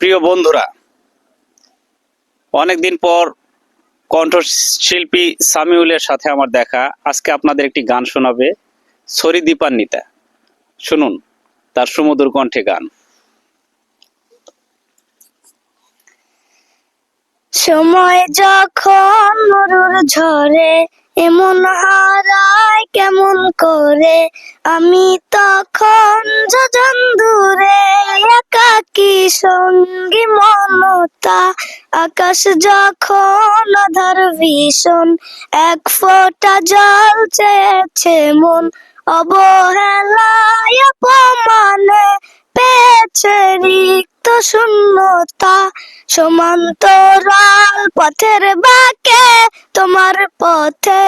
প্রিয় বন্ধুরা, অনেকদিন পর কণ্ঠশিল্পী সামিউলের সাথে আমার দেখা। আজকে আপনাদের একটি গান শোনাবে ছড়ি দীপান্বিতা। শুনুন তার সুমধুর কণ্ঠে গান। সময় যখন মরুর ঝরে এমন হারায় কেমন করে, আমি তখন যোজন দূরে একাকী সঙ্গী মমতা। আকাশ যখন আধার ভীষণ, এক ফোঁটা জল চেয়েছে মন, অবহেলায় অপমানে পেয়েছে রিক্ত শূন্যতা। সমান্তরাল পথের বাঁকে তোমার পথে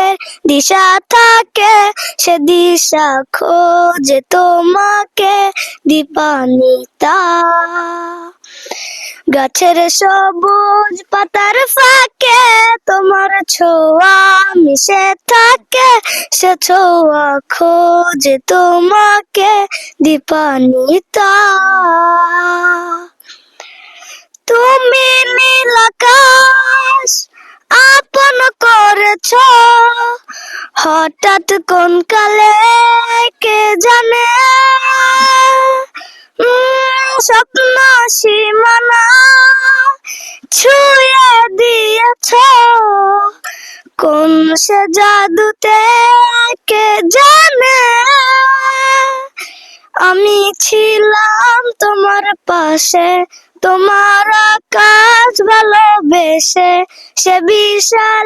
দিশা থাকে, সে দিশা খোঁজে তোমাকে দীপান্বিতা। গাছের সবুজ পাতার ফাঁকে তোমার ছোঁয়া মিশে থাকে, সে ছোঁয়া খোঁজে তোমাকে দীপান্বিতা। তুমি নীল আকাশ আপন করেছ, হঠাৎ কোন কালে কে জানে, স্বপ্ন সীমানা ছুঁয়ে দিয়েছ, কোন সে জাদুতে কে জানে। আমি ছিলাম তোমার পাশে, তোমার আকাশ ভালোবেসে, সে বিশাল